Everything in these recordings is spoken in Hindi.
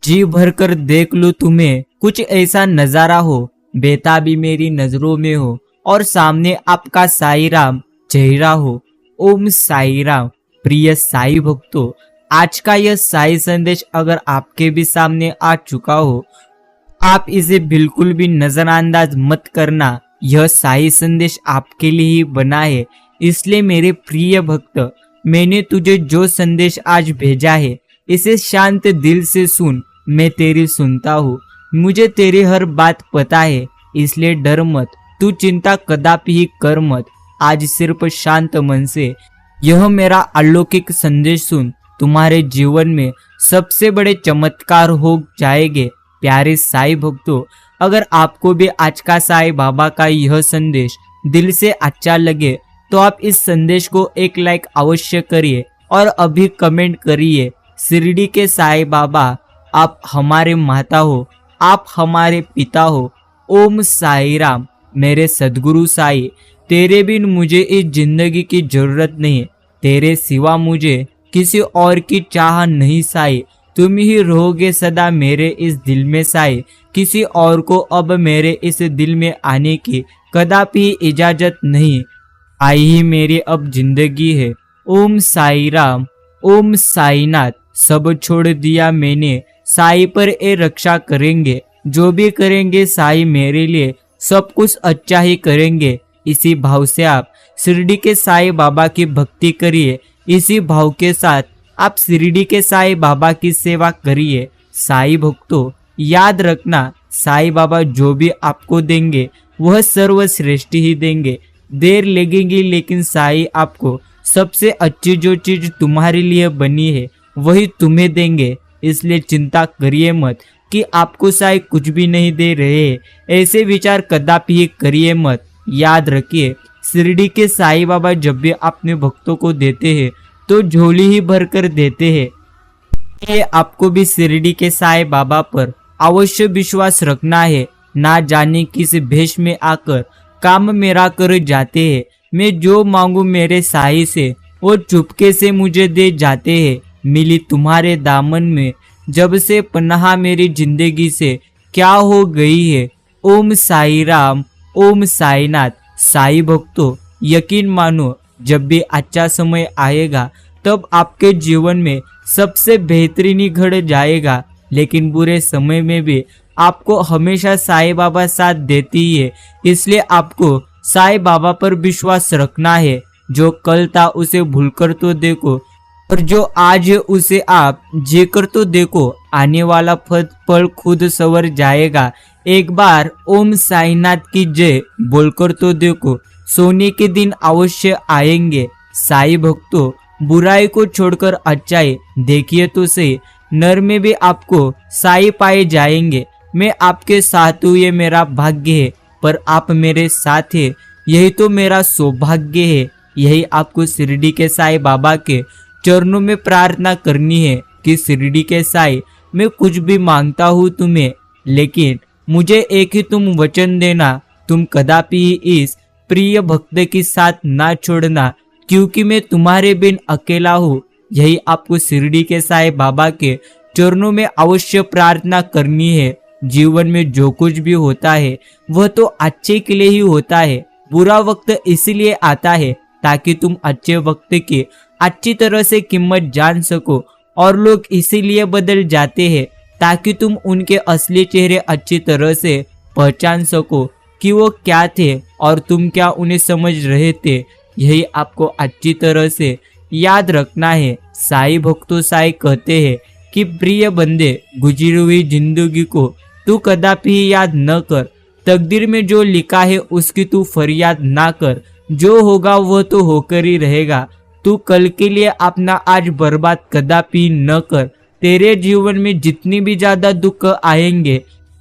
जी भर कर देख लूं तुम्हें, कुछ ऐसा नजारा हो, बेताबी मेरी नजरों में हो और सामने आपका साई राम चेहरा हो। ओम साई राम। प्रिय साई भक्तों, आज का यह साई संदेश अगर आपके भी सामने आ चुका हो, आप इसे बिल्कुल भी नजरअंदाज मत करना। यह साई संदेश आपके लिए ही बना है। इसलिए मेरे प्रिय भक्त, मैंने तुझे जो संदेश आज भेजा है, इसे शांत दिल से सुन। मैं तेरी सुनता हूँ। मुझे तेरी हर बात पता है, इसलिए डर मत। तू चिंता कदापि ही कर मत। आज सिर्फ शांत मन से यह मेरा अलौकिक संदेश सुन। तुम्हारे जीवन में सबसे बड़े चमत्कार हो जाएंगे। प्यारे साई भक्तों, अगर आपको भी आज का साई बाबा का यह संदेश दिल से अच्छा लगे तो आप इस संदेश को एक लाइक अवश्य करिए और अभी कमेंट करिए, शिरडी के साई बाबा आप हमारे माता हो, आप हमारे पिता हो। ओम साई राम। मेरे सद्गुरु साई, तेरे बिन मुझे इस जिंदगी की जरूरत नहीं, तेरे सिवा मुझे किसी और की चाह नहीं साई। तुम ही रहोगे सदा मेरे इस दिल में साई। किसी और को अब मेरे इस दिल में आने की कदापि इजाजत नहीं। आई ही मेरी अब जिंदगी है। ओम साई राम। ओम साईनाथ। सब छोड़ दिया मैंने, साई पर ए रक्षा करेंगे। जो भी करेंगे साई मेरे लिए, सब कुछ अच्छा ही करेंगे। इसी भाव से आप शिरडी के साई बाबा की भक्ति करिए। इसी भाव के साथ आप शिरडी के साई बाबा की सेवा करिए। साई भक्तों, याद रखना, साई बाबा जो भी आपको देंगे वह सर्वश्रेष्ठ ही देंगे। देर लगेगी लेकिन साई आपको सबसे अच्छी जो चीज तुम्हारे लिए बनी है वही तुम्हें देंगे। इसलिए चिंता करिए मत कि आपको साई कुछ भी नहीं दे रहे हैं। ऐसे विचार कदापि करिए मत। याद रखिए, शिरडी के साई बाबा जब भी अपने भक्तों को देते हैं तो झोली ही भर कर देते हैं। ये आपको भी शिरडी के साई बाबा पर अवश्य विश्वास रखना है। ना जाने किस भेष में आकर काम मेरा कर जाते हैं। मैं जो मांगू मेरे साई से वो चुपके से मुझे दे जाते हैं। मिली तुम्हारे दामन में जब से पनाह मेरी जिंदगी से क्या हो गई है। ओम साई राम। ओम साईनाथ। साई भक्तों, यकीन मानो, जब भी अच्छा समय आएगा तब आपके जीवन में सबसे बेहतरीन ही घट जाएगा। लेकिन बुरे समय में भी आपको हमेशा साई बाबा साथ देती है। इसलिए आपको साई बाबा पर विश्वास रखना है। जो कल था उसे भूलकर तो देखो, और जो आज है उसे आप जीकर तो देखो। आने वाला पल खुद सवर जाएगा। एक बार ओम साईनाथ की जय बोलकर तो देखो, सोने के दिन अवश्य आएंगे। साई भक्तों, बुराई को छोड़कर अच्छाई देखिए तो सही, नर में भी आपको साई पाए जाएंगे। मैं आपके साथ हूँ, ये मेरा भाग्य है, पर आप मेरे साथ है, यही तो मेरा सौभाग्य है। यही आपको शिरडी के साई बाबा के चरणों में प्रार्थना करनी है कि शिरडी के साई, मैं कुछ भी मांगता हूँ तुम्हें, लेकिन मुझे एक ही तुम वचन देना, तुम कदापि इस प्रिय भक्त के साथ ना छोड़ना, क्योंकि मैं तुम्हारे बिन अकेला हूँ। यही आपको शिरडी के साई बाबा के चरणों में अवश्य प्रार्थना करनी है। जीवन में जो कुछ भी होता है वह तो अच्छे के लिए ही होता है। बुरा वक्त इसलिए आता है ताकि तुम अच्छे वक्त की अच्छी तरह से कीमत जान सको, और लोग इसीलिए बदल जाते हैं ताकि तुम उनके असली चेहरे अच्छी तरह से पहचान सको कि वो क्या थे और तुम क्या उन्हें समझ रहे थे। यही आपको अच्छी तरह से याद रखना है। साई भक्तों, साई कहते हैं कि प्रिय बंदे, गुजरी हुई जिंदगी को तू कदापि याद न कर। तकदीर में जो लिखा है उसकी तू फरियाद ना कर। जो होगा वह तो होकर ही रहेगा। तू कल के लिए अपना आज बर्बाद कदापि न कर। तेरे जीवन में जितनी भी ज्यादा दुख आएंगे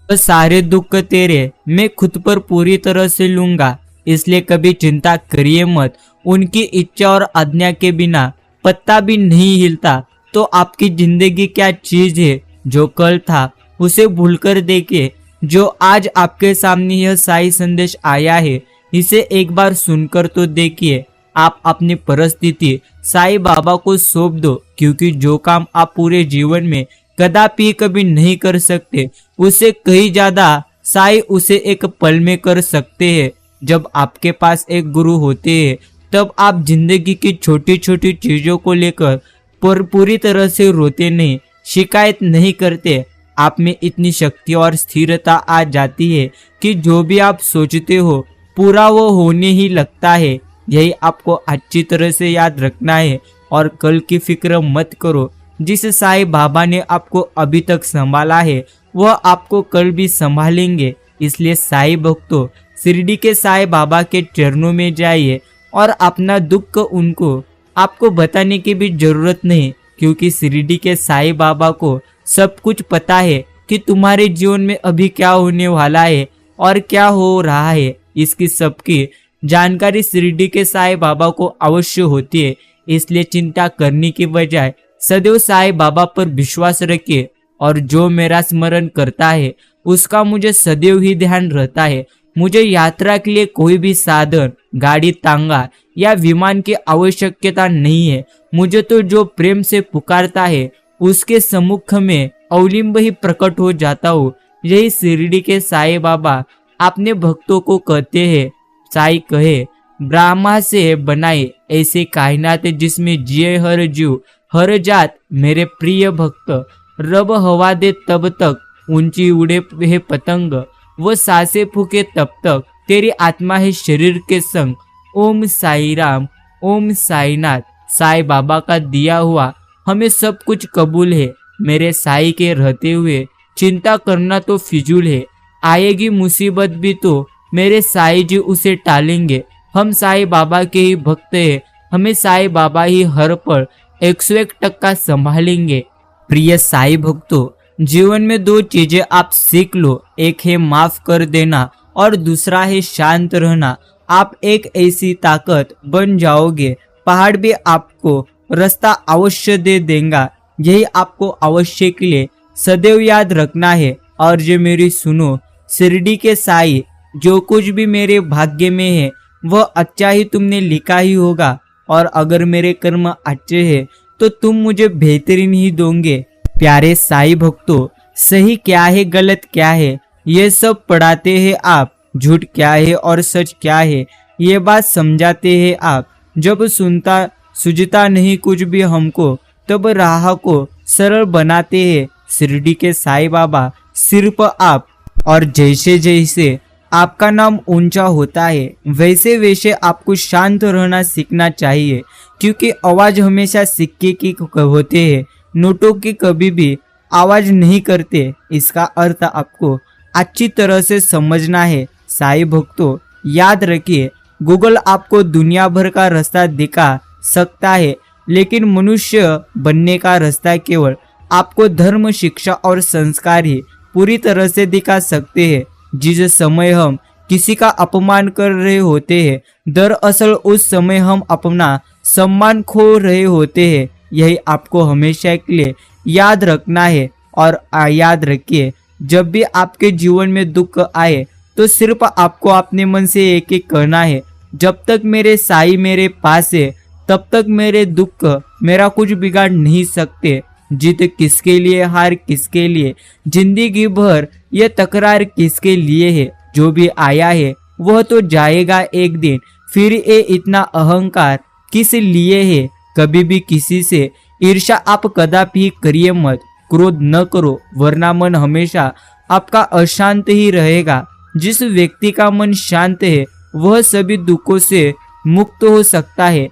वह सारे दुख तेरे मैं खुद पर पूरी तरह से लूंगा। इसलिए कभी चिंता करिए मत। उनकी इच्छा और आज्ञा के बिना पत्ता भी नहीं हिलता। तो आपकी जिंदगी क्या चीज है। जो कल था उसे भूलकर देखिए। जो आज आपके सामने यह साई संदेश आया है, इसे एक बार सुनकर तो देखिए। आप अपनी परिस्थिति साई बाबा को सौंप दो, क्योंकि जो काम आप पूरे जीवन में कदापि कभी नहीं कर सकते, उससे कहीं ज्यादा साई उसे एक पल में कर सकते हैं। जब आपके पास एक गुरु होते हैं तब आप जिंदगी की छोटी छोटी चीजों को लेकर पूरी तरह से रोते नहीं, शिकायत नहीं करते। आप में इतनी शक्ति और स्थिरता आ जाती है कि जो भी आप सोचते हो पूरा वो होने ही लगता है। यही आपको अच्छी तरह से याद रखना है और कल की फिक्र मत करो। जिस साईं बाबा ने आपको अभी तक संभाला है वह आपको कल भी संभालेंगे। इसलिए साईं भक्तों, शिरडी के साईं बाबा के चरणों में जाइए और अपना दुख उनको आपको बताने की भी जरूरत नहीं, क्योंकि शिरडी के साईं बाबा को सब कुछ पता है कि तुम्हारे जीवन में अभी क्या होने वाला है और क्या हो रहा है। इसकी सबकी जानकारी शिरडी के साईं बाबा को अवश्य होती है। इसलिए चिंता करने की बजाय सदैव साईं बाबा पर विश्वास रखिए और जो मेरा स्मरण करता है उसका मुझे सदैव ही ध्यान रहता है। मुझे यात्रा के लिए कोई भी साधन, गाड़ी, तांगा या विमान की आवश्यकता नहीं है। मुझे तो जो प्रेम से पुकारता है उसके सम्मुख में अवलिंब ही प्रकट हो जाता हूँ। यही शिरडी के साईं बाबा अपने भक्तों को कहते हैं। साईं कहे, ब्रह्मा से बनाए ऐसे कायनात जिसमें जिए हर जीव हर जात, मेरे प्रिय भक्त। रब हवा दे तब तक ऊंची उड़े है पतंग, वो सांसें फूके तब तक तेरी आत्मा है शरीर के संग। ओम साई राम, ओम साईनाथ। साईं बाबा का दिया हुआ हमें सब कुछ कबूल है। मेरे साईं के रहते हुए चिंता करना तो फिजूल है। आएगी मुसीबत भी तो मेरे साईं जी उसे टालेंगे। हम साईं बाबा के ही भक्त हैं, हमें साईं बाबा ही हर पल 101% संभालेंगे। प्रिय साईं भक्तों, जीवन में दो चीजें आप सीख लो, एक है माफ कर देना और दूसरा है शांत रहना। आप एक ऐसी ताकत बन जाओगे, पहाड़ भी आपको रास्ता अवश्य दे देगा। यही आपको अवश्य के लिए सदैव याद रखना है। और जो मेरी सुनो, शिरडी के साईं, जो कुछ भी मेरे भाग्य में है वह अच्छा ही तुमने लिखा ही होगा, और अगर मेरे कर्म अच्छे हैं तो तुम मुझे बेहतरीन ही दोगे। प्यारे साईं भक्तों, सही क्या है गलत क्या है ये सब पढ़ाते हैं आप। झूठ क्या है और सच क्या है ये बात समझाते हैं आप। जब सुनता सूझता नहीं कुछ भी हमको, तब राह को सरल बनाते हैं शिरडी के साईं बाबा, सिर्फ आप। और जैसे जैसे आपका नाम ऊंचा होता है वैसे वैसे आपको शांत रहना सीखना चाहिए, क्योंकि आवाज हमेशा सिक्के की होते हैं, नोटों की कभी भी आवाज नहीं करते। इसका अर्थ आपको अच्छी तरह से समझना है। साईं भक्तों, याद रखिए, गूगल आपको दुनिया भर का रास्ता दिखा सकता है, लेकिन मनुष्य बनने का रास्ता केवल आपको धर्म, शिक्षा और संस्कार ही पूरी तरह से दिखा सकते हैं। जिस समय हम किसी का अपमान कर रहे होते हैं, दरअसल उस समय हम अपना सम्मान खो रहे होते हैं। यही आपको हमेशा के लिए याद रखना है। और याद रखिए, जब भी आपके जीवन में दुख आए तो सिर्फ आपको अपने मन से एक एक कहना है, जब तक मेरे साईं मेरे पास है तब तक मेरे दुख मेरा कुछ बिगाड़ नहीं सकते। जीत किसके लिए, हार किसके लिए, जिंदगी भर ये तकरार किसके लिए है। जो भी आया है वह तो जाएगा एक दिन, फिर ये इतना अहंकार किस लिए है। कभी भी किसी से ईर्ष्या आप कदापि करिए मत, क्रोध न करो, वरना मन हमेशा आपका अशांत ही रहेगा। जिस व्यक्ति का मन शांत है वह सभी दुखों से मुक्त हो सकता है।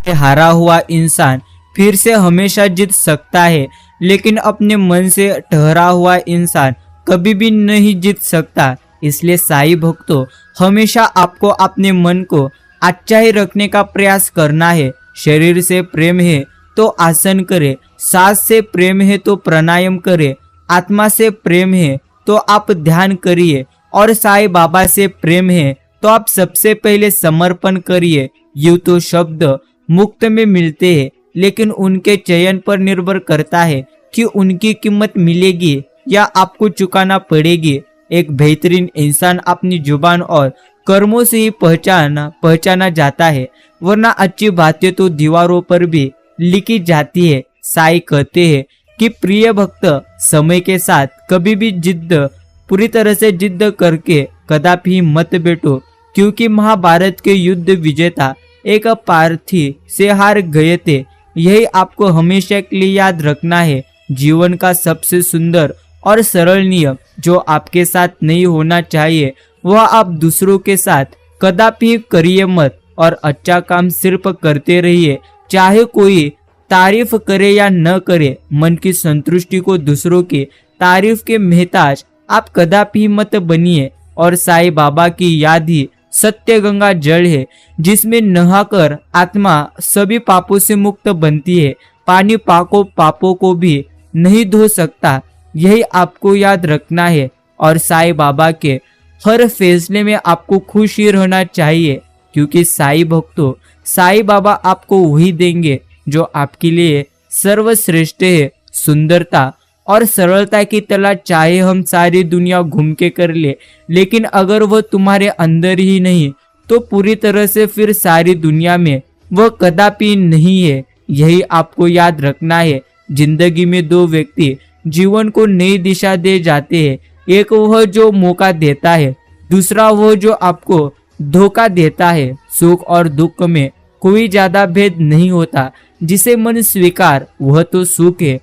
हारा हुआ इंसान फिर से हमेशा जीत सकता है, लेकिन अपने मन से ठहरा हुआ इंसान कभी भी नहीं जीत सकता। इसलिए साईं भक्तों, हमेशा आपको अपने मन को अच्छा ही रखने का प्रयास करना है। शरीर से प्रेम है तो आसन करे, सांस से प्रेम है तो प्राणायाम करे, आत्मा से प्रेम है तो आप ध्यान करिए, और साईं बाबा से प्रेम है तो आप सबसे पहले समर्पण करिए। यूं तो शब्द मुफ्त में मिलते हैं, लेकिन उनके चयन पर निर्भर करता है कि उनकी कीमत मिलेगी या आपको चुकाना पड़ेगी। एक बेहतरीन इंसान अपनी जुबान और कर्मों से ही पहचाना जाता है, वरना अच्छी बातें तो दीवारों पर भी लिखी जाती है। साईं कहते हैं कि प्रिय भक्त, समय के साथ कभी भी पूरी तरह से जिद करके कदापि मत बैठो, क्योंकि महाभारत के युद्ध विजेता एक पार्थी से हार गए थे। यही आपको हमेशा के लिए याद रखना है। जीवन का सबसे सुंदर और सरल नियम जो आपके साथ नहीं होना चाहिए वह आप दूसरों के साथ कदापि करिए मत, और अच्छा काम सिर्फ करते रहिए, चाहे कोई तारीफ करे या न करे। मन की संतुष्टि को दूसरों की तारीफ के मोहताज आप कदापि मत बनिए। और साईं बाबा की याद ही सत्य गंगा जल है, जिसमें नहाकर आत्मा सभी पापों से मुक्त बनती है। पानी पापों को भी नहीं धो सकता, यही आपको याद रखना है। और साईं बाबा के हर फैसले में आपको खुश ही रहना चाहिए, क्योंकि साईं भक्तों, साईं बाबा आपको वही देंगे जो आपके लिए सर्वश्रेष्ठ है। सुंदरता और सरलता की तलाश चाहे हम सारी दुनिया घूम के कर ले, लेकिन अगर वह तुम्हारे अंदर ही नहीं तो पूरी तरह से फिर सारी दुनिया में वह कदापि नहीं है। यही आपको याद रखना है। जिंदगी में दो व्यक्ति जीवन को नई दिशा दे जाते हैं, एक वह जो मौका देता है, दूसरा वह जो आपको धोखा देता है। सुख और दुख में कोई ज्यादा भेद नहीं होता। जिसे मन स्वीकार वह तो सुख है,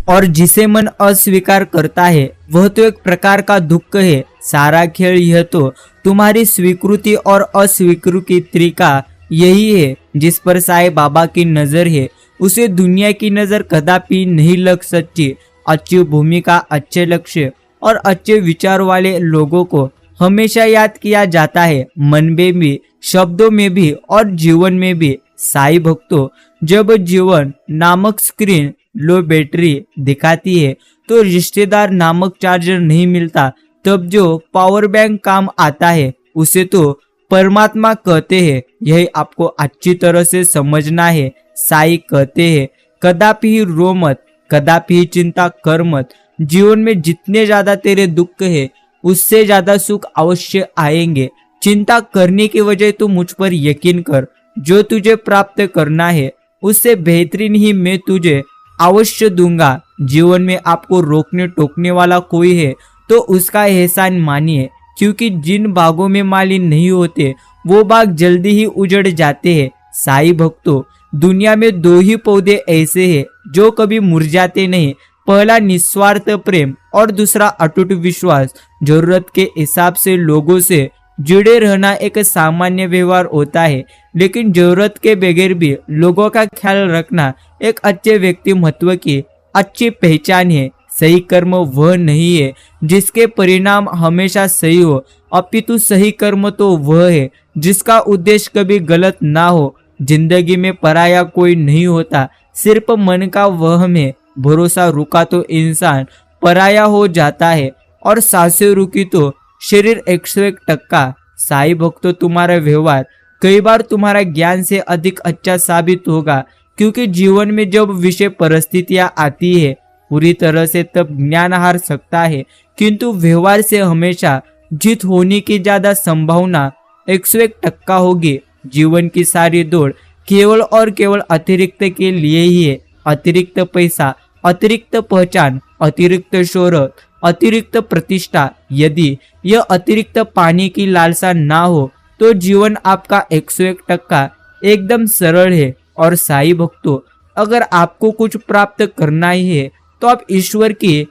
और जिसे मन अस्वीकार करता है वह तो एक प्रकार का दुख है। सारा खेल यह तो तुम्हारी स्वीकृति और अस्वीकृति तरीका यही है। जिस पर साईं बाबा की नजर है उसे दुनिया की नजर कदापि नहीं लग सकती। अच्छी भूमिका, अच्छे लक्ष्य और अच्छे विचार वाले लोगों को हमेशा याद किया जाता है, मन में भी, शब्दों में भी और जीवन में भी। साईं भक्तों, जब जीवन नामक स्क्रीन लो बैटरी दिखाती है तो रिश्तेदार नामक चार्जर नहीं मिलता, तब जो पावर बैंक काम आता है उसे तो परमात्मा कहते हैं। यही आपको अच्छी तरह से समझना है। साईं कहते हैं, कदापि रो मत, कदापि चिंता कर मत। जीवन में जितने ज्यादा तेरे दुख है उससे ज्यादा सुख अवश्य आएंगे। चिंता करने की वजह तो मुझ पर यकीन कर। जो तुझे प्राप्त करना है उससे बेहतरीन ही मैं तुझे अवश्य दूंगा। जीवन में आपको रोकने टोकने वाला कोई है तो उसका एहसान मानिए, क्योंकि जिन बागों में माली नहीं होते वो बाग जल्दी ही उजड़ जाते हैं। साईं भक्तों, दुनिया में दो ही पौधे ऐसे हैं जो कभी मुरझाते नहीं। पहला निस्वार्थ प्रेम और दूसरा अटूट विश्वास। जरूरत के हिसाब से लोगों से जुड़े रहना एक सामान्य व्यवहार होता है, लेकिन जरूरत के बगैर भी लोगों का ख्याल रखना एक अच्छे व्यक्तिमत्व की अच्छी पहचान है। सही कर्म वह नहीं है जिसके परिणाम हमेशा सही हो, अपितु सही कर्म तो वह है जिसका उद्देश्य कभी गलत ना हो। जिंदगी में पराया कोई नहीं होता, सिर्फ मन का वहम है। भरोसा रुका तो इंसान पराया हो जाता है, और सांसें रुकी तो शरीर 101%। साईं भक्तों, तुम्हारा व्यवहार कई बार तुम्हारा ज्ञान से अधिक अच्छा साबित होगा, क्योंकि जीवन में जब विषय परिस्थितियां आती है पूरी तरह से तब ज्ञान हार सकता है, किंतु व्यवहार से हमेशा जीत होने की ज्यादा संभावना 101% होगी। जीवन की सारी दौड़ केवल और केवल अतिरिक्त के लिए ही है। अतिरिक्त पैसा, अतिरिक्त पहचान, अतिरिक्त शोहरत, अतिरिक्त प्रतिष्ठा, यदि यह अतिरिक्त पाने की लालसा ना हो तो जीवन आपका 101% एकदम सरल है। और साईं भक्तों, अगर आपको कुछ प्राप्त करना ही है तो आप ईश्वर की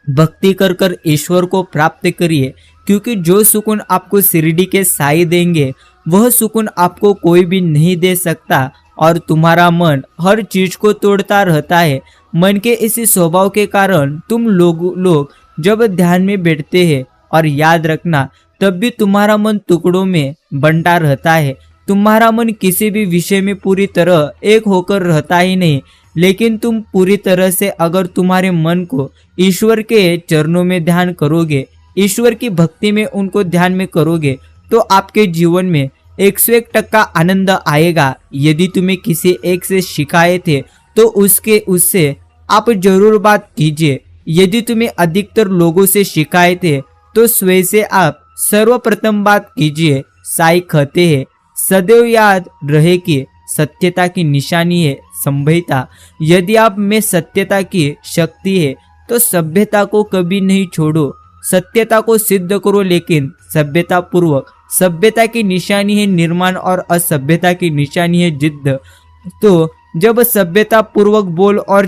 भक्ति कर कर ईश्वर को प्राप्त करिए, क्योंकि जो सुकून आपको शिरडी के साईं देंगे वह सुकून आपको कोई भी नहीं दे सकता। और तुम्हारा मन हर चीज को तोड़ता रहता है। मन के इसी स्वभाव के कारण तुम लोग जब ध्यान में बैठते हैं, और याद रखना तब भी तुम्हारा मन टुकड़ों में बंटा रहता है। तुम्हारा मन किसी भी विषय में पूरी तरह एक होकर रहता ही नहीं, लेकिन तुम पूरी तरह से अगर तुम्हारे मन को ईश्वर के चरणों में ध्यान करोगे, ईश्वर की भक्ति में उनको ध्यान में करोगे, तो आपके जीवन में 101% आनंद आएगा। यदि तुम्हें किसी एक से शिकायत है तो उससे आप जरूर बात कीजिए। यदि तुम्हें अधिकतर लोगों से शिकायत है तो स्वयं से आप सर्वप्रथम बात कीजिए। साईं कहते हैं, सदैव याद रहे कि सत्यता की निशानी है सभ्यता। यदि आप में सत्यता की शक्ति है तो सभ्यता को कभी नहीं छोड़ो, सत्यता को सिद्ध करो, लेकिन सभ्यता पूर्वक। सभ्यता की निशानी है निर्माण और असभ्यता की निशानी है जिद्द। तो जब सभ्यता पूर्वक बोल और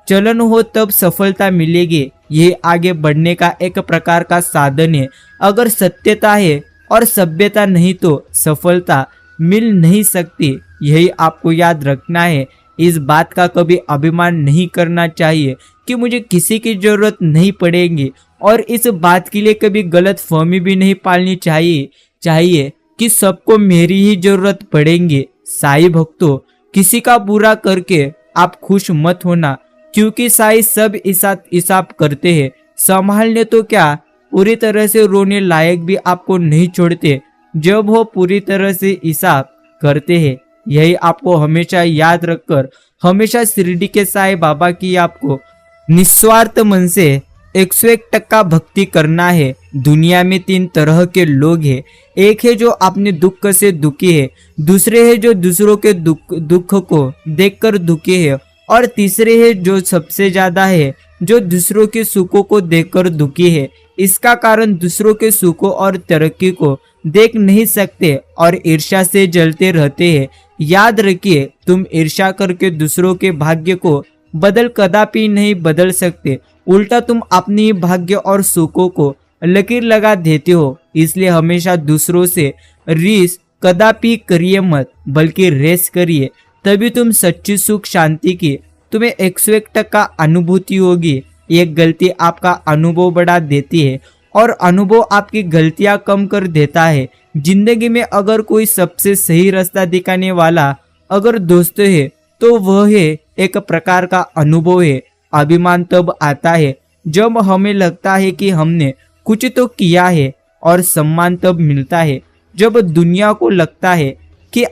चलन हो तब सफलता मिलेगी। ये आगे बढ़ने का एक प्रकार का साधन है। अगर सत्यता है और सभ्यता नहीं तो सफलता मिल नहीं सकती। यही आपको याद रखना है। इस बात का कभी अभिमान नहीं करना चाहिए कि मुझे किसी की जरूरत नहीं पड़ेगी, और इस बात के लिए कभी गलत फहमी भी नहीं पालनी चाहिए कि सबको मेरी ही जरूरत पड़ेगी। साईं भक्तों, किसी का बुरा करके आप खुश मत होना, क्योंकि साईं सब हिसाब करते हैं। संभालने तो क्या, पूरी तरह से रोने लायक भी आपको नहीं छोड़ते जब वो पूरी तरह से हिसाब करते हैं। यही आपको हमेशा याद रखकर हमेशा शिरडी के साईं बाबा की आपको निस्वार्थ मन से 101% भक्ति करना है। दुनिया में 3 तरह के लोग हैं। एक है जो अपने दुख से दुखी है, दूसरे है जो दूसरों के दुख को देखकर दुखी है, और तीसरे है जो सबसे ज्यादा है जो दूसरों के सुखों को देखकर दुखी है। इसका कारण दूसरों के सुखों और तरक्की को देख नहीं सकते और ईर्ष्या से जलते रहते हैं। याद रखिए, तुम ईर्ष्या करके दूसरों के भाग्य को कदापि नहीं बदल सकते। उल्टा तुम अपनी भाग्य और सुखों को लकीर लगा देते हो। इसलिए हमेशा दूसरों से रीस कदापि करिए मत, बल्कि रेस करिए। तभी तुम सच्ची सुख शांति की तुम्हें 101% अनुभूति होगी। एक गलती आपका अनुभव बढ़ा देती है और अनुभव आपकी गलतियां कम कर देता है। जिंदगी में अगर कोई सबसे सही रास्ता दिखाने वाला अगर दोस्त है तो वह है एक प्रकार का अनुभव है। अभिमान तब आता है जब हमें लगता है कि हमने कुछ तो किया है, और सम्मान तब मिलता है जब दुनिया को लगता है कि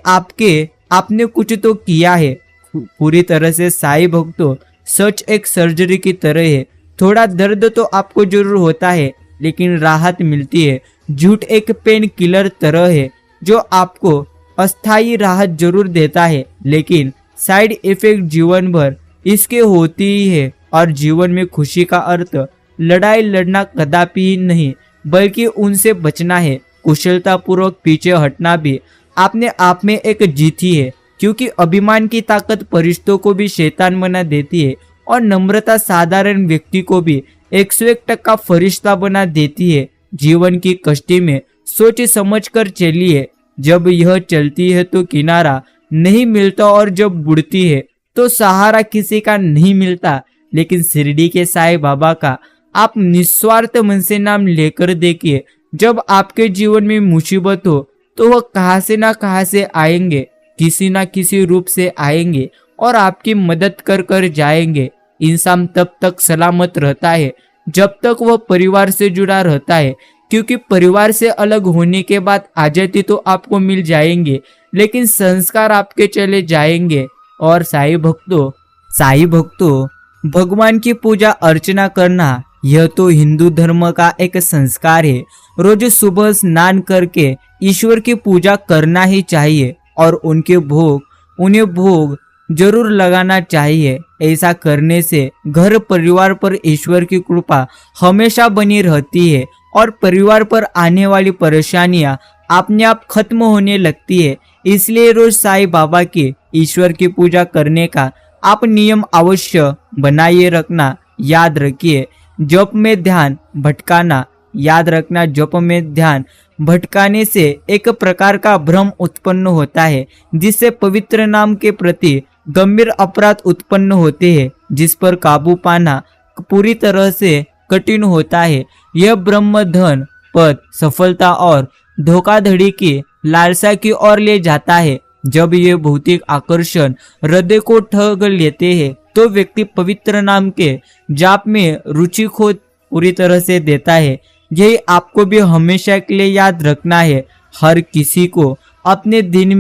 आपने कुछ तो किया है। पूरी तरह से साईं भक्तों, सच एक सर्जरी की तरह है। थोड़ा दर्द तो आपको जरूर होता है, लेकिन राहत मिलती है। झूठ एक पेन किलर तरह है जो आपको अस्थायी राहत जरूर देता है, लेकिन साइड इफेक्ट जीवन भर इसके होती ही है। और जीवन में खुशी का अर्थ लड़ाई लड़ना कदापि ही नहीं, बल्कि उनसे बचना है। कुशलता पूर्वक पीछे हटना भी अपने आप में एक जीत ही है, क्योंकि अभिमान की ताकत फरिश्तों को भी शैतान बना देती है, और नम्रता साधारण व्यक्ति को भी 101% फरिश्ता बना देती है। जीवन की कश्ती में सोच समझ कर चलिए। जब यह चलती है तो किनारा नहीं मिलता, और जब बुड़ती है तो सहारा किसी का नहीं मिलता। लेकिन शिरडी के साईं बाबा का आप निस्वार्थ मन से नाम लेकर देखिए। जब आपके जीवन में मुसीबत हो तो वह कहां से ना कहां से आएंगे, किसी ना किसी रूप से आएंगे और आपकी मदद कर जाएंगे। इंसान तब तक सलामत रहता है जब तक वह परिवार से जुड़ा रहता है, क्योंकि परिवार से अलग होने के बाद आजादी तो आपको मिल जाएंगे, लेकिन संस्कार आपके चले जाएंगे। और साईं भक्तों, भगवान की पूजा अर्चना करना यह तो हिंदू धर्म का एक संस्कार है। रोज सुबह स्नान करके ईश्वर की पूजा करना ही चाहिए, और उन्हें भोग जरूर लगाना चाहिए। ऐसा करने से घर परिवार पर ईश्वर की कृपा हमेशा बनी रहती है, और परिवार पर आने वाली परेशानियां अपने आप खत्म होने लगती है। इसलिए रोज साईं बाबा की ईश्वर की पूजा करने का आप नियम अवश्य बनाए रखना। याद रखिए, जप में ध्यान भटकाना, याद रखना, जप में ध्यान भटकाने से एक प्रकार का भ्रम उत्पन्न होता है, जिससे पवित्र नाम के प्रति गंभीर अपराध उत्पन्न होते हैं, जिस पर काबू पाना पूरी तरह से कठिन होता है। यह ब्रह्म, धन, पद, सफलता और धोखाधड़ी की लालसा की ओर ले जाता है। जब ये भौतिक आकर्षण हृदय को ठग लेते हैं तो व्यक्ति पवित्र नाम के जाप में रुचि खो पूरी तरह से देता है। यही आपको भी हमेशा के लिए याद रखना है। हर किसी को अपने दिन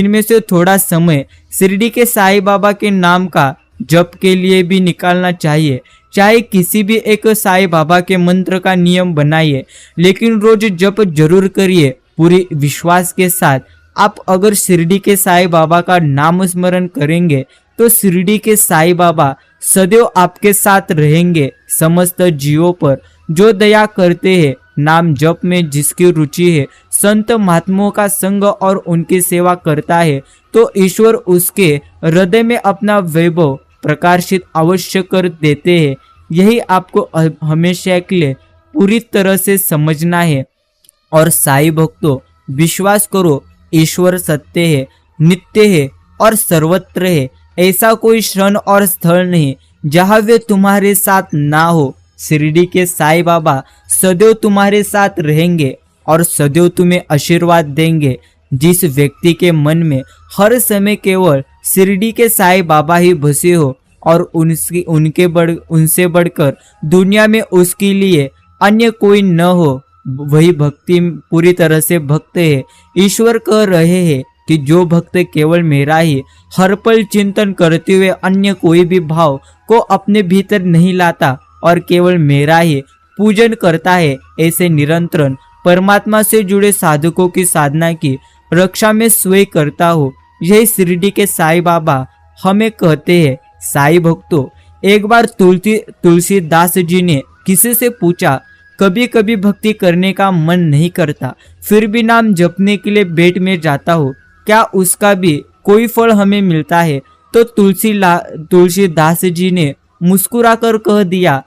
में से थोड़ा समय शिरडी के साईं बाबा के नाम का जप के लिए भी निकालना चाहिए। चाहे किसी भी एक साईं बाबा के मंत्र का नियम बनाइए, लेकिन रोज जप जरूर करिए पूरी विश्वास के साथ। आप अगर शिरडी के साईं बाबा का नाम स्मरण करेंगे तो शिरडी के साईं बाबा सदैव आपके साथ रहेंगे। समस्त जीवों पर जो दया करते हैं, नाम जप में जिसकी रुचि है, संत महात्माओं का संग और उनकी सेवा करता है, तो ईश्वर उसके हृदय में अपना वैभव प्रकाशित अवश्य कर देते हैं। यही आपको हमेशा के लिए पूरी तरह से समझना है। और साईं भक्तों, विश्वास करो, ईश्वर सत्य है, नित्य है और सर्वत्र है। ऐसा कोई क्षण और स्थल नहीं जहाँ वे तुम्हारे साथ ना हो। शिरडी के साईं बाबा सदैव तुम्हारे साथ रहेंगे और सदैव तुम्हें आशीर्वाद देंगे। जिस व्यक्ति के मन में हर समय केवल शिरडी के साईं बाबा ही बसे हो और उनसे बढ़कर दुनिया में उसके लिए अन्य कोई न हो, वही भक्ति पूरी तरह से भक्त है। ईश्वर कह रहे हैं कि जो भक्त केवल मेरा ही हर पल चिंतन करते हुए अन्य कोई भी भाव को अपने भीतर नहीं लाता और केवल मेरा ही पूजन करता है, ऐसे निरंतर परमात्मा से जुड़े साधकों की साधना की रक्षा में स्वयं करता हो। यही शिरडी के साईं बाबा हमें कहते हैं। साईं भक्तों, एक बार तुलसीदास जी ने किसी से पूछा, कभी कभी भक्ति करने का मन नहीं करता, फिर भी नाम जपने के लिए बेट में जाता हो, क्या उसका भी कोई फल हमें मिलता है? तो तुलसीदास जी ने मुस्कुराकर कह दिया,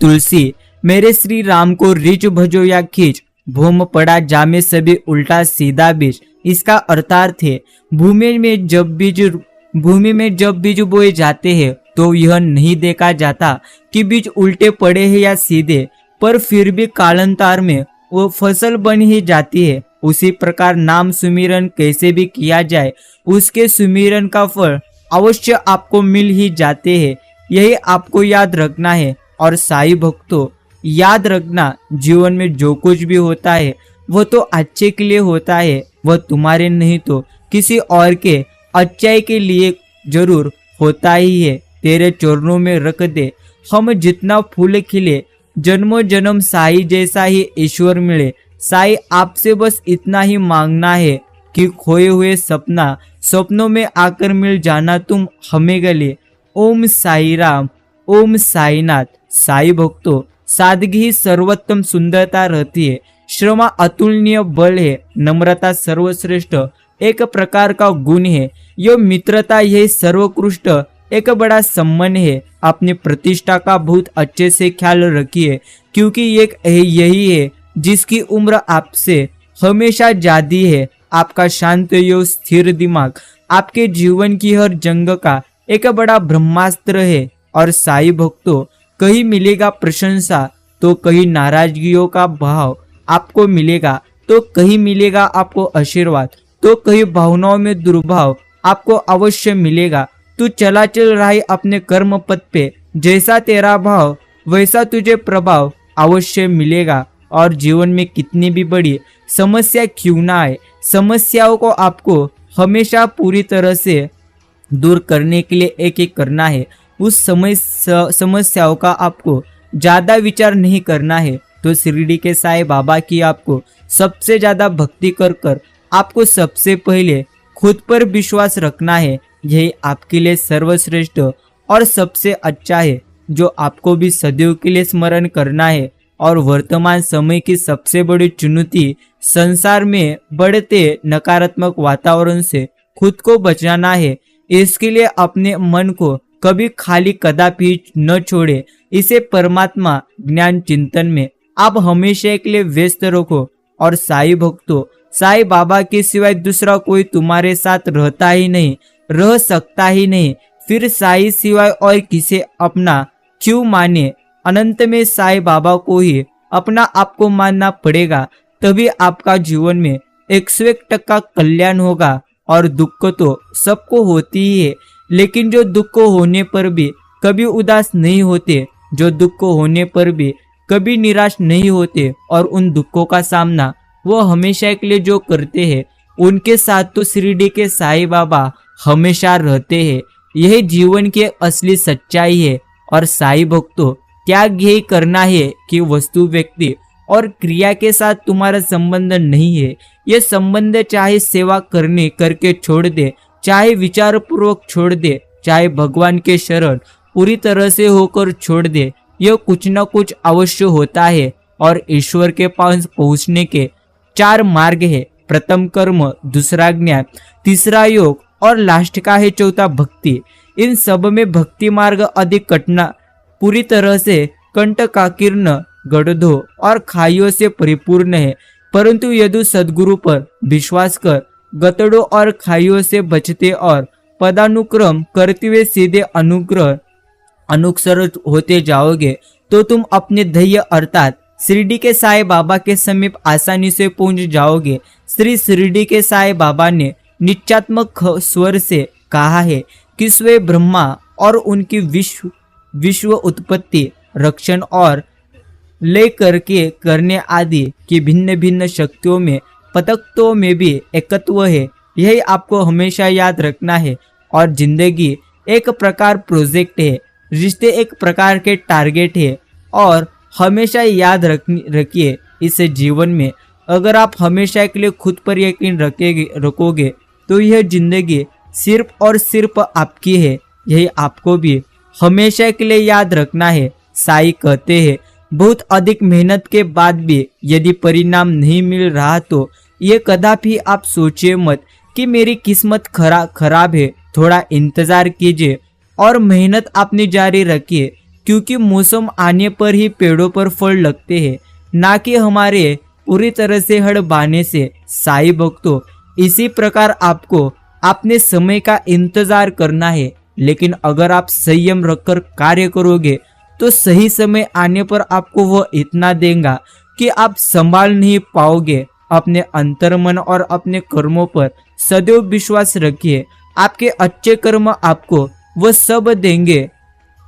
तुलसी, मेरे श्री राम को रिच भजो या खींच, भूम पड़ा जामे सभी उल्टा सीधा बीज। इसका अर्थार्थ है, भूमि में जब बीज बोए जाते हैं तो यह नहीं देखा जाता कि बीज उल्टे पड़े हैं या सीधे, पर फिर भी कालांतर में वो फसल बन ही जाती है। उसी प्रकार नाम सुमिरन कैसे भी किया जाए, उसके सुमिरन का फल अवश्य आपको मिल ही जाते हैं। यही आपको याद रखना है। और साईं भक्तों, याद रखना, जीवन में जो कुछ भी होता है वह तो अच्छे के लिए होता है, वह तुम्हारे नहीं तो किसी और के अच्छाई के लिए जरूर होता ही है। तेरे चरणों में रख दे हम जितना फूल खिले, जन्मों जन्म साईं जैसा ही ईश्वर मिले। साईं, आपसे बस इतना ही मांगना है कि खोए हुए सपनों में आकर मिल जाना तुम हमें गले। ओम साई राम, ओम साईनाथ। साईं भक्तों, सादगी ही सर्वोत्तम सुंदरता रहती है, श्रमा अतुलनीय बल है, नम्रता सर्वश्रेष्ठ एक प्रकार का गुण है, यह मित्रता यही सर्वोत्कृष्ट एक बड़ा सम्मान है। अपनी प्रतिष्ठा का बहुत अच्छे से ख्याल रखिए, क्योंकि यही है जिसकी उम्र आपसे हमेशा ज्यादा है। आपका शांत योग स्थिर दिमाग आपके जीवन की हर जंग का एक बड़ा ब्रह्मास्त्र है। और साईं भक्तों, कहीं मिलेगा प्रशंसा तो कहीं नाराजगियों का भाव आपको मिलेगा, तो कहीं मिलेगा आपको आशीर्वाद, तो कहीं भावनाओं में दुर्भाव आपको अवश्य मिलेगा। तू चला चल रहा है अपने कर्म पथ पे, जैसा तेरा भाव वैसा तुझे प्रभाव अवश्य मिलेगा। और जीवन में कितनी भी बड़ी समस्या क्यों ना आए, समस्याओं को आपको हमेशा पूरी तरह से दूर करने के लिए एक एक करना है। उस समस्याओं का आपको ज्यादा विचार नहीं करना है। तो शिरडी के साईं बाबा की आपको सबसे ज्यादा भक्ति कर आपको सबसे पहले खुद पर विश्वास रखना है। यही आपके लिए सर्वश्रेष्ठ और सबसे अच्छा है, जो आपको भी सदैव के लिए स्मरण करना है। और वर्तमान समय की सबसे बड़ी चुनौती संसार में बढ़ते नकारात्मक वातावरण से खुद को बचाना है। इसके लिए अपने मन को कभी खाली कदापि न छोड़े। इसे परमात्मा ज्ञान चिंतन में आप हमेशा के लिए व्यस्त रखो। और साईं भक्तों, साईं बाबा के सिवाय दूसरा कोई तुम्हारे साथ रहता ही नहीं, रह सकता ही नहीं। फिर साईं सिवाय और किसे अपना क्यों माने? अनंत में साईं बाबा को ही अपना आपको मानना पड़ेगा, तभी आपका जीवन में 101% कल्याण होगा। और दुख तो सबको होती ही है, लेकिन जो दुख होने पर भी कभी उदास नहीं होते, जो दुख होने पर भी कभी निराश नहीं होते, और उन दुखों का सामना वो हमेशा के लिए जो करते हैं, उनके साथ तो शिरडी के साईं बाबा हमेशा रहते हैं। यही जीवन की असली सच्चाई है। और साईं भक्तों, त्याग यही करना है कि वस्तु, व्यक्ति और क्रिया के साथ तुम्हारा संबंध नहीं है, ये संबंध चाहे सेवा करने करके छोड़ दे, चाहे विचार पूर्वक छोड़ दे, चाहे भगवान के शरण पूरी तरह से होकर छोड़ दे, यह कुछ न कुछ अवश्य होता है। और ईश्वर के पास पहुंचने के 4 मार्ग है। प्रथम कर्म, दूसरा ज्ञान, तीसरा योग और लास्ट का है चौथा भक्ति। इन सब में भक्ति मार्ग अधिक कठिन, पूरी तरह से कंटकाकीर्ण, गड्ढों और खाइयों से परिपूर्ण है। परंतु यदि सद्गुरु पर विश्वास कर गतड़ों और खाइयों से बचते और पदानुक्रम करते हुए सीधे अनुसर होते जाओगे तो तुम अपने ध्येय अर्थात शिरडी के साईं बाबा के समीप आसानी से पहुंच जाओगे। श्री शिरडी के साईं बाबा ने निश्चयात्मक स्वर से कहा है कि स्वयं ब्रह्मा और उनकी विश्व उत्पत्ति, रक्षण और लय करके करने आदि की भिन्न भिन्न शक्तियों में पतत्वों में भी एकत्व है। यही आपको हमेशा याद रखना है। और जिंदगी एक प्रकार प्रोजेक्ट है, रिश्ते एक प्रकार के टारगेट है। और हमेशा याद रखिए इस जीवन में अगर आप हमेशा के लिए खुद पर यकीन रखोगे तो यह जिंदगी सिर्फ और सिर्फ आपकी है। यही आपको भी हमेशा के लिए याद रखना है। साईं कहते हैं बहुत अधिक मेहनत के बाद भी यदि परिणाम नहीं मिल रहा तो ये कदापि आप सोचिए मत कि मेरी किस्मत खराब है। थोड़ा इंतजार कीजिए और मेहनत आपने जारी रखिए, क्योंकि मौसम आने पर ही पेड़ों पर फल लगते हैं, ना कि हमारे पूरी तरह से हड़ बाने से। साईं भक्तों, इसी प्रकार आपको अपने समय का इंतजार करना है। लेकिन अगर आप संयम रखकर कार्य करोगे तो सही समय आने पर आपको वह इतना देगा कि आप संभाल नहीं पाओगे। अपने अंतर्मन और अपने कर्मों पर सदैव विश्वास रखिए। आपके अच्छे कर्म आपको वह सब देंगे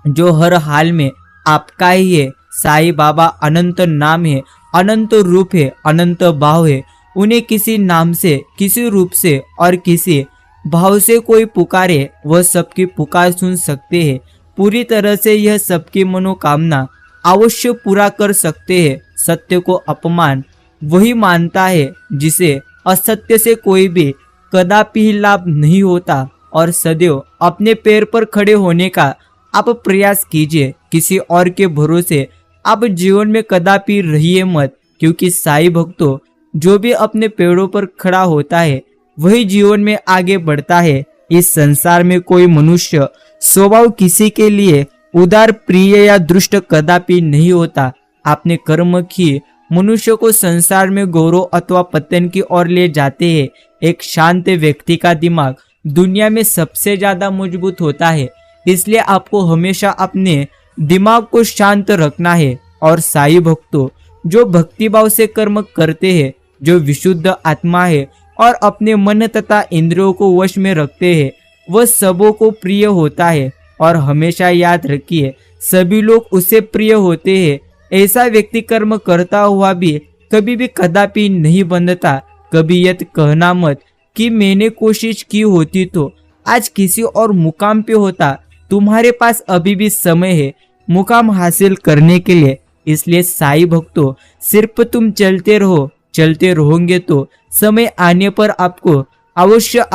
जो हर हाल में आपका ही है। साईं बाबा अनंत नाम है, अनंत रूप है, अनंत भाव है। उन्हें किसी नाम से, किसी रूप से और किसी भाव से कोई पुकारे वह सबकी पुकार सुन सकते हैं। पूरी तरह से यह सबकी मनोकामना अवश्य पूरा कर सकते हैं। सत्य को अपमान वही मानता है जिसे असत्य से कोई भी कदापि लाभ नहीं होता। और सदैव अपने पैर पर खड़े होने का आप प्रयास कीजिए। किसी और के भरोसे आप जीवन में कदापि रहिए मत, क्योंकि साईं भक्तों, जो भी अपने पैरों पर खड़ा होता है वही जीवन में आगे बढ़ता है। इस संसार में कोई मनुष्य स्वभाव किसी के लिए उदार, प्रिय या दुष्ट कदापि नहीं होता। आपने कर्म किए मनुष्य को संसार में गौरव अथवा पतन की ओर ले जाते हैं। एक शांत व्यक्ति का दिमाग दुनिया में सबसे ज्यादा मजबूत होता है। इसलिए आपको हमेशा अपने दिमाग को शांत रखना है। और साईं भक्तों, जो भक्तिभाव से कर्म करते हैं, जो विशुद्ध आत्मा है और अपने मन तथा इंद्रियों को वश में रखते हैं, वह सबों को प्रिय होता है। और हमेशा याद रखिए, सभी लोग उसे प्रिय होते हैं। ऐसा व्यक्ति कर्म करता हुआ भी कभी भी कदापि नहीं बंधता। कभी यह कहना मत कि मैंने कोशिश की होती तो आज किसी और मुकाम पे होता। तुम्हारे पास अभी भी समय है मुकाम हासिल करने के लिए। इसलिए साईं भक्तों, सिर्फ तुम चलते रहो। चलते रहोगे तो समय आने पर आपको अवश्य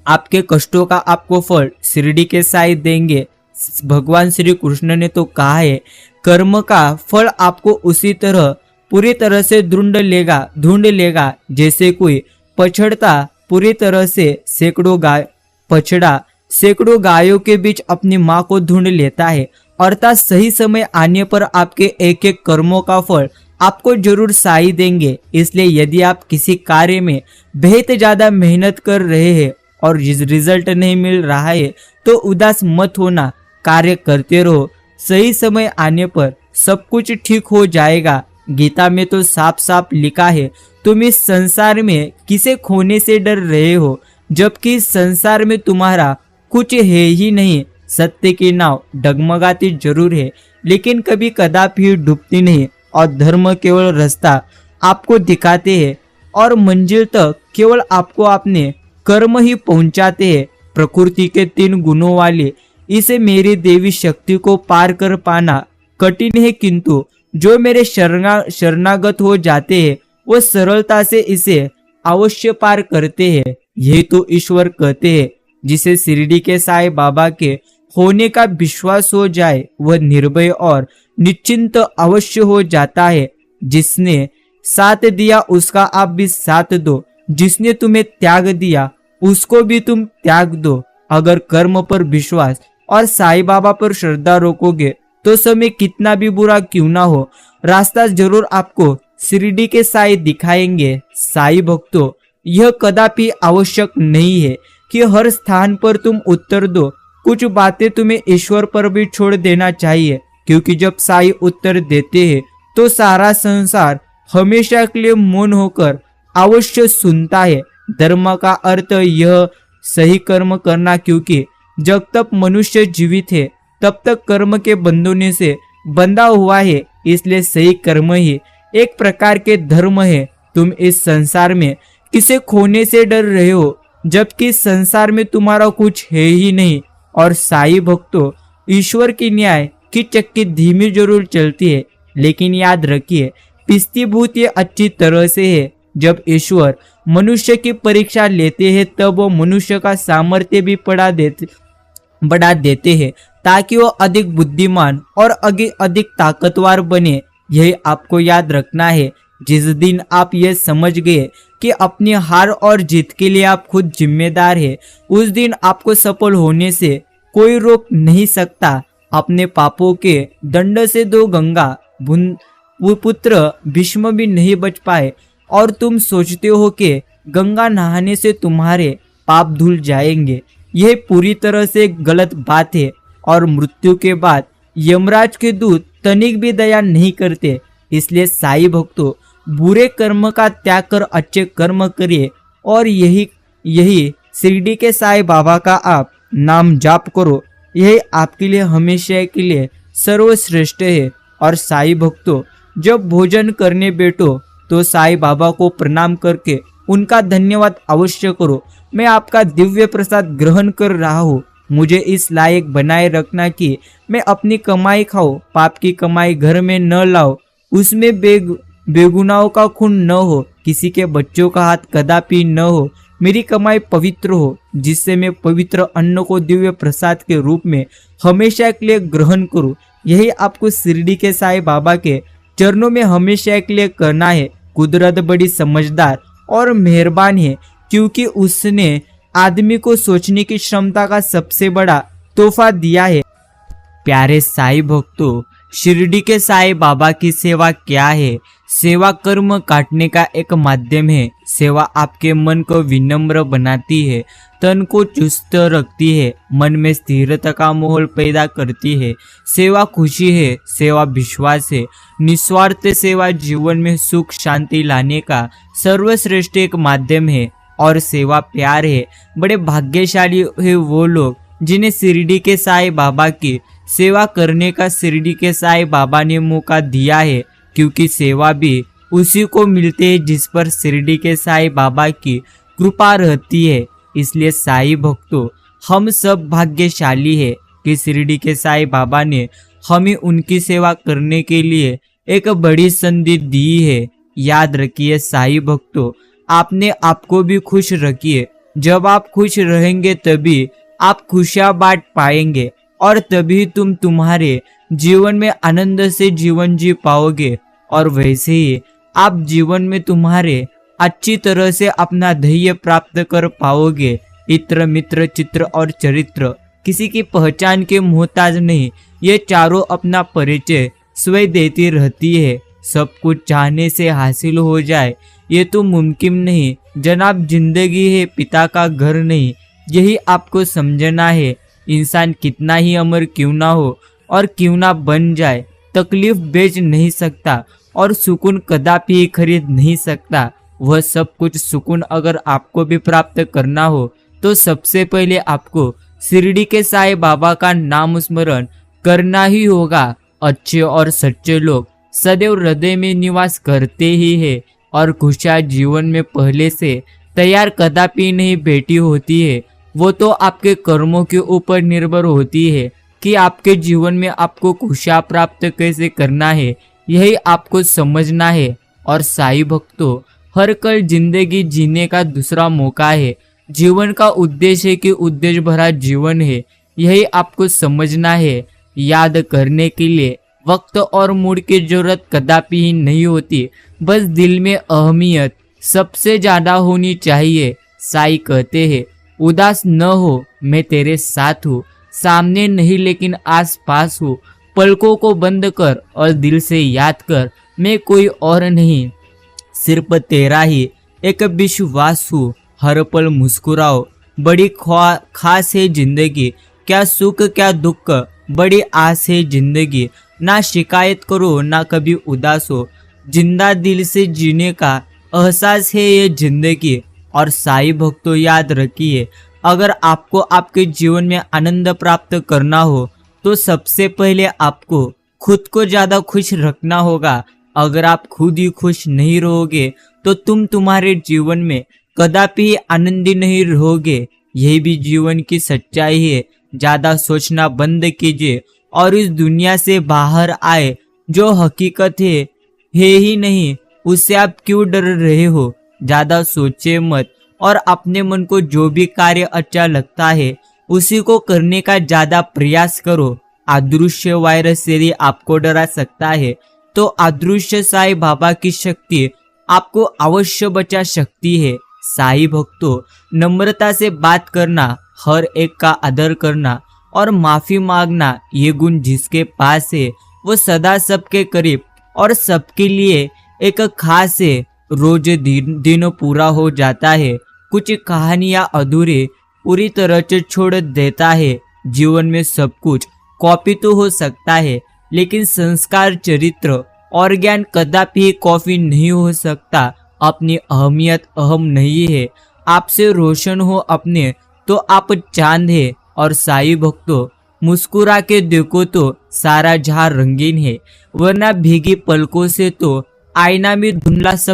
आपके कष्टों का आपको फल शिरडी के साईं देंगे। भगवान श्री कृष्ण ने तो कहा है, कर्म का फल आपको उसी तरह पूरी तरह से ढूंढ लेगा जैसे कोई पछड़ता पूरी तरह से सैकड़ों गायों के बीच अपनी माँ को ढूंढ लेता है। अर्थात सही समय आने पर आपके एक एक कर्मों का फल आपको जरूर साईं देंगे। इसलिए यदि आप किसी कार्य में बहुत ज्यादा मेहनत कर रहे हैं और रिजल्ट नहीं मिल रहा है तो उदास मत होना, कार्य करते रहो। सही समय आने पर सब कुछ ठीक हो जाएगा। गीता में तो साफ साफ लिखा है, तुम इस संसार में किसे खोने से डर रहे हो, जबकि इस संसार में तुम्हारा कुछ है ही नहीं। सत्य की नाव डगमगाती जरूर है, लेकिन कभी कदापि डूबती नहीं। और धर्म केवल रास्ता आपको दिखाते हैं और मंजिल तक केवल आपको अपने कर्म ही पहुंचाते हैं। प्रकृति के 3 गुणों वाले इसे मेरी देवी शक्ति को पार कर पाना कठिन है, किंतु जो मेरे शरणागत हो जाते हैं वो सरलता से इसे अवश्य पार करते हैं। यही तो ईश्वर कहते हैं। जिसे शिरडी के साईं बाबा के होने का विश्वास हो जाए वह निर्भय और निश्चिंत अवश्य हो जाता है। जिसने साथ दिया उसका आप भी साथ दो, जिसने तुम्हें त्याग दिया उसको भी तुम त्याग दो। अगर कर्म पर विश्वास और साईं बाबा पर श्रद्धा रखोगे तो समय कितना भी बुरा क्यों ना हो, रास्ता जरूर आपको शिरडी के साईं दिखाएंगे। साईं भक्तों, यह कदापि आवश्यक नहीं है कि हर स्थान पर तुम उत्तर दो। कुछ बातें तुम्हें ईश्वर पर भी छोड़ देना चाहिए, क्योंकि जब साईं उत्तर देते हैं तो सारा संसार हमेशा के लिए मौन होकर अवश्य सुनता है। धर्म का अर्थ यह सही कर्म करना, क्योंकि जब तक मनुष्य जीवित है तब तक कर्म के बंधनों से बंधा हुआ है। इसलिए सही कर्म ही एक प्रकार के धर्म है। तुम इस संसार में किसे खोने से डर रहे हो, जबकि संसार में तुम्हारा कुछ है ही नहीं। और साईं भक्तों, ईश्वर की न्याय की चक्की धीमी जरूर चलती है, लेकिन याद रखिए पिस्ती भूत ये अच्छी तरह से है। जब ईश्वर मनुष्य की परीक्षा लेते हैं तब वो मनुष्य का सामर्थ्य भी बढ़ा देते हैं, ताकि वो अधिक बुद्धिमान और अधिक ताकतवर बने। यही आपको याद रखना है। जिस दिन आप ये समझ गए कि अपनी हार और जीत के लिए आप खुद जिम्मेदार है, उस दिन आपको सफल होने से कोई रोक नहीं सकता। अपने पापों के दंड से दो गंगा पुत्र भीष्म भी नहीं बच पाए, और तुम सोचते हो कि गंगा नहाने से तुम्हारे पाप धुल जाएंगे। यह पूरी तरह से गलत बात है। और मृत्यु के बाद यमराज के दूत तनिक भी दया नहीं करते। इसलिए साईं भक्तों, बुरे कर्म का त्याग कर अच्छे कर्म करिए, और यही शिरडी के साईं बाबा का आप नाम जाप करो। यही आपके लिए हमेशा के लिए सर्वश्रेष्ठ है। और साईं भक्तों, जब भोजन करने बैठो तो साईं बाबा को प्रणाम करके उनका धन्यवाद अवश्य करो। मैं आपका दिव्य प्रसाद ग्रहण कर रहा हूँ। मुझे इस लायक बनाए रखना कि मैं अपनी कमाई खाऊं, पाप की कमाई घर में न लाओ, उसमें बेगुनाहों का खून न हो, किसी के बच्चों का हाथ कदापि न हो। मेरी कमाई पवित्र हो, जिससे मैं पवित्र अन्न को दिव्य प्रसाद के रूप में हमेशा के लिए ग्रहण करूं। यही आपको शिरडी के साईं बाबा के चरणों में हमेशा के लिए करना है। कुदरत बड़ी समझदार और मेहरबान है, क्योंकि उसने आदमी को सोचने की क्षमता का सबसे बड़ा तोहफा दिया है। प्यारे साईं भक्तों, शिरडी के साईं बाबा की सेवा क्या है? सेवा कर्म काटने का एक माध्यम है। सेवा आपके मन को विनम्र बनाती है, तन को चुस्त रखती है, मन में स्थिरता का माहौल पैदा करती है। सेवा खुशी है, सेवा विश्वास है। निस्वार्थ सेवा जीवन में सुख शांति लाने का सर्वश्रेष्ठ एक माध्यम है। और सेवा प्यार है। बड़े भाग्यशाली है वो लोग जिन्हें शिरडी के साईं बाबा की सेवा करने का शिरडी के साईं बाबा ने मौका दिया है, क्योंकि सेवा भी उसी को मिलती है जिस पर शिरडी के साईं बाबा की कृपा रहती है। इसलिए साईं भक्तों, हम सब भाग्यशाली है कि शिरडी के साईं बाबा ने हमें उनकी सेवा करने के लिए एक बड़ी संधि दी है। याद रखिए साईं भक्तों, आपने आपको भी खुश रखिए। जब आप खुश रहेंगे तभी आप खुशियां बांट पाएंगे, और तभी तुम तुम्हारे जीवन में आनंद से जीवन जी पाओगे। और वैसे ही आप जीवन में तुम्हारे अच्छी तरह से अपना ध्येय प्राप्त कर पाओगे। इत्र मित्र चित्र और चरित्र किसी की पहचान के मोहताज नहीं। ये चारों अपना परिचय स्वयं देती रहती है। सब कुछ चाहने से हासिल हो जाए ये तो मुमकिन नहीं जनाब। जिंदगी है पिता का घर नहीं, यही आपको समझना है। इंसान कितना ही अमर क्यों ना हो और क्यों ना बन जाए, तकलीफ बेच नहीं सकता और सुकून कदापि खरीद नहीं सकता। वह सब कुछ सुकून अगर आपको भी प्राप्त करना हो तो सबसे पहले आपको शिरडी के साईं बाबा का नाम स्मरण करना ही होगा। अच्छे और सच्चे लोग सदैव हृदय में निवास करते ही है, और खुशियाँ जीवन में पहले से तैयार कदापि नहीं बैठी होती है। वो तो आपके कर्मों के ऊपर निर्भर होती है कि आपके जीवन में आपको खुशियाँ प्राप्त कैसे करना है। यही आपको समझना है। और साईं भक्तों, हर कल जिंदगी जीने का दूसरा मौका है। जीवन का उद्देश्य है कि उद्देश्य भरा जीवन है, यही आपको समझना है। याद करने के लिए वक्त और मूड की जरूरत कदापि ही नहीं होती, बस दिल में अहमियत सबसे ज्यादा होनी चाहिए। साईं कहते हैं, उदास न हो, मैं तेरे साथ हूँ, सामने नहीं लेकिन आस पास हूँ। पलकों को बंद कर और दिल से याद कर, मैं कोई और नहीं, सिर्फ तेरा ही एक विश्वास हूँ। हर पल मुस्कुराओ, बड़ी खास है जिंदगी, क्या सुख क्या दुख, बड़ी आस है जिंदगी। ना शिकायत करो ना कभी उदास हो, जिंदा दिल से जीने का एहसास है ये जिंदगी। और साईं भक्तों, याद रखिए, अगर आपको आपके जीवन में आनंद प्राप्त करना हो तो सबसे पहले आपको खुद को ज्यादा खुश रखना होगा। अगर आप खुद ही खुश नहीं रहोगे तो तुम तुम्हारे जीवन में कदापि आनंदी नहीं रहोगे। यही भी जीवन की सच्चाई है। ज्यादा सोचना बंद कीजिए और इस दुनिया से बाहर आए। जो हकीकत है ही नहीं, उससे आप क्यों डर रहे हो। ज्यादा सोचे मत और अपने मन को जो भी कार्य अच्छा लगता है उसी को करने का ज्यादा प्रयास करो। अदृश्य वायरस यदि आपको डरा सकता है तो अदृश्य साईं बाबा की शक्ति आपको अवश्य बचा सकती है। साईं भक्तों, नम्रता से बात करना, हर एक का आदर करना और माफी मांगना, ये गुण जिसके पास है वो सदा सबके करीब और सबके लिए एक खास है। रोज दिन पूरा हो जाता है, कुछ कहानियां अधूरी पूरी तरह से छोड़ देता है। जीवन में सब कुछ कॉपी तो हो सकता है, लेकिन संस्कार, चरित्र और ज्ञान कदापि कॉपी नहीं हो सकता। अपनी अहमियत अहम नहीं है, आपसे रोशन हो अपने तो आप चांद है। और साईं भक्तों, मुस्कुरा के देखो तो सारा जहां रंगीन है, वरना भीगी पलकों से तो आईना में धुंधला सब